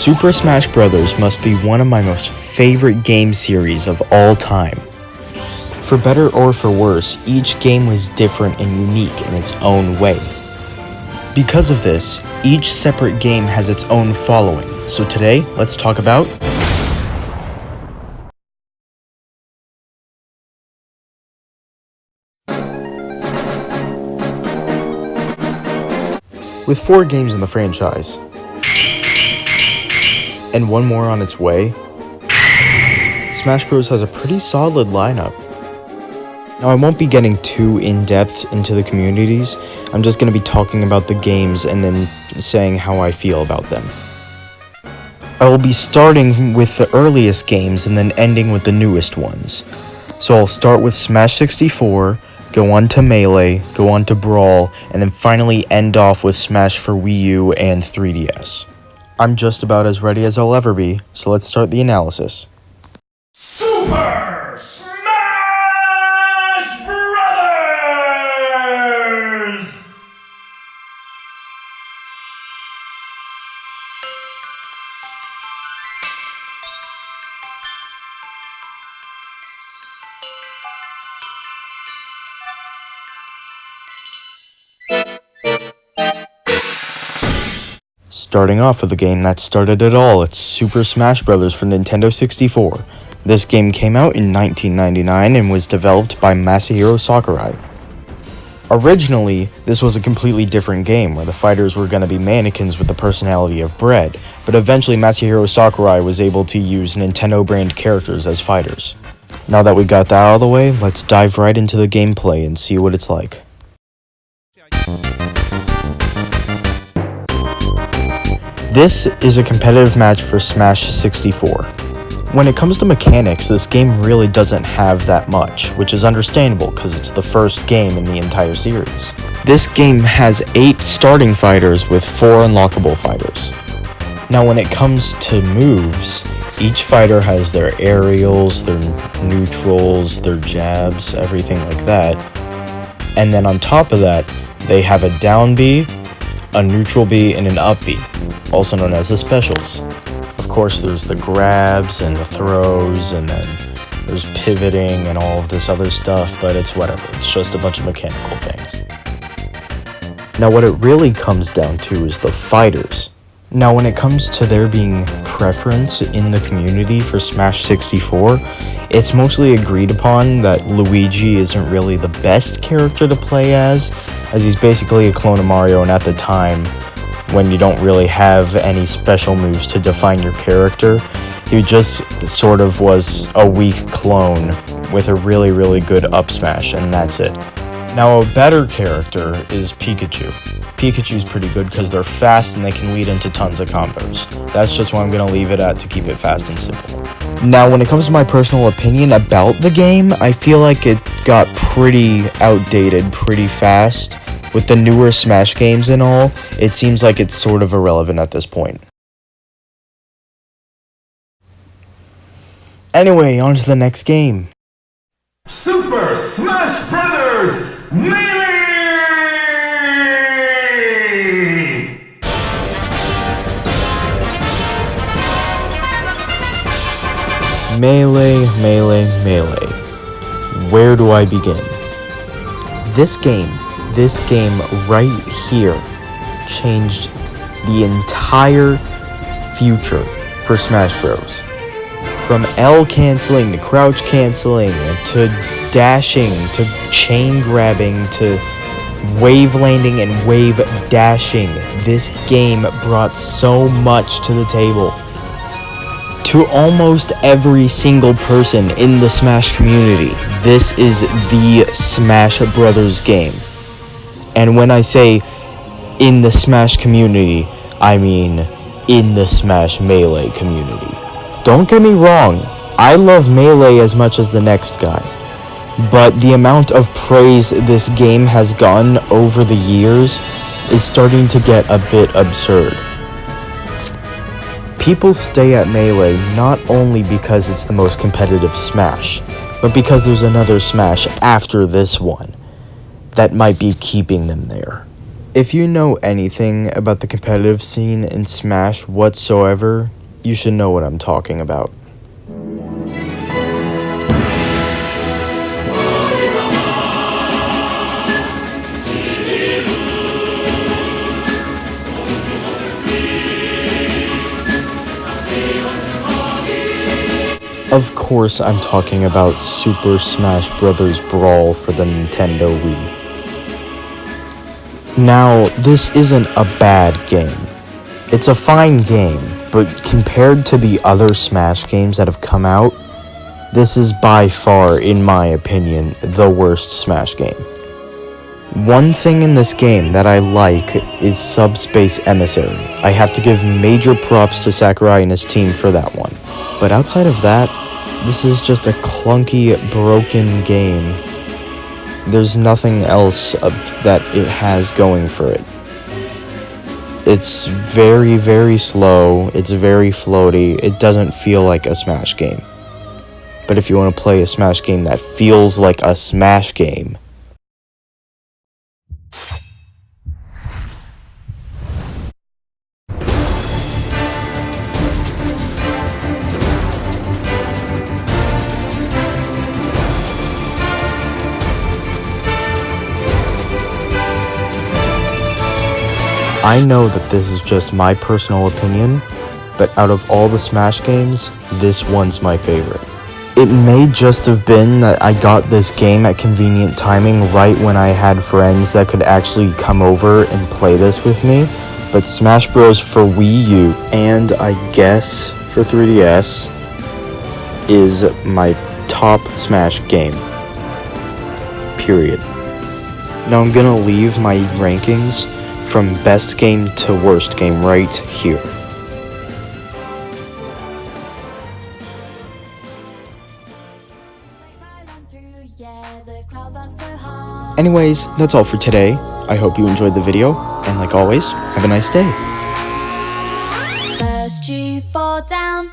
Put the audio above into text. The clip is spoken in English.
Super Smash Bros. Must be one of my most favorite game series of all time. For better or for worse, each game was different and unique in its own way. Because of this, each separate game has its own following, so today, let's talk about with 4 games in the franchise, and one more on its way, Smash Bros. Has a pretty solid lineup. Now, I won't be getting too in-depth into the communities. I'm just going to be talking about the games and then saying how I feel about them. I will be starting with the earliest games and then ending with the newest ones. So I'll start with Smash 64, go on to Melee, go on to Brawl, and then finally end off with Smash for Wii U and 3DS. I'm just about as ready as I'll ever be, so let's start the analysis. Super Smash Brothers! Starting off with the game that started it all, it's Super Smash Bros. For Nintendo 64. This game came out in 1999 and was developed by Masahiro Sakurai. Originally, this was a completely different game where the fighters were going to be mannequins with the personality of bread, but eventually Masahiro Sakurai was able to use Nintendo brand characters as fighters. Now that we got that out of the way, let's dive right into the gameplay and see what it's like. This is a competitive match for Smash 64. When it comes to mechanics, this game really doesn't have that much, which is understandable because it's the first game in the entire series. This game has 8 starting fighters with 4 unlockable fighters. Now when it comes to moves, each fighter has their aerials, their neutrals, their jabs, everything like that. And then on top of that, they have a down B, a neutral B, and an up B, also known as the specials. Of course, there's the grabs and the throws, and then there's pivoting and all of this other stuff, but it's whatever. It's just a bunch of mechanical things. Now, what it really comes down to is the fighters. Now, when it comes to there being preference in the community for Smash 64, it's mostly agreed upon that Luigi isn't really the best character to play as he's basically a clone of Mario, and at the time, when you don't really have any special moves to define your character, he just sort of was a weak clone with a really, really good up smash, and that's it. Now, a better character is Pikachu. Pikachu's pretty good because they're fast and they can lead into tons of combos. That's just what I'm going to leave it at to keep it fast and simple. Now, when it comes to my personal opinion about the game, I feel like it got pretty outdated pretty fast. With the newer Smash games and all, it seems like it's sort of irrelevant at this point. Anyway, on to the next game. Super Smash Brothers Melee! Melee. Where do I begin? This game right here changed the entire future for Smash Bros. From L canceling to crouch canceling to dashing to chain grabbing to wave landing and wave dashing, this game brought so much to the table. To almost every single person in the Smash community, this is the Smash Brothers game. And when I say in the Smash community, I mean in the Smash Melee community. Don't get me wrong, I love Melee as much as the next guy, but the amount of praise this game has gotten over the years is starting to get a bit absurd. People stay at Melee not only because it's the most competitive Smash, but because there's another Smash after this one that might be keeping them there. If you know anything about the competitive scene in Smash whatsoever, you should know what I'm talking about. Of course, I'm talking about Super Smash Bros. Brawl for the Nintendo Wii. Now, this isn't a bad game. It's a fine game, but compared to the other Smash games that have come out, this is by far, in my opinion, the worst Smash game. One thing in this game that I like is Subspace Emissary. I have to give major props to Sakurai and his team for that one. But outside of that, this is just a clunky, broken game. There's nothing else that it has going for it. It's very, very slow. It's very floaty. It doesn't feel like a Smash game. But if you want to play a Smash game that feels like a Smash game, I know that this is just my personal opinion, but out of all the Smash games, this one's my favorite. It may just have been that I got this game at convenient timing right when I had friends that could actually come over and play this with me, but Smash Bros. For Wii U, and I guess for 3DS, is my top Smash game. Period. Now I'm gonna leave my rankings from best game to worst game right here. Anyways, that's all for today. I hope you enjoyed the video, and like always, have a nice day. First you fall down,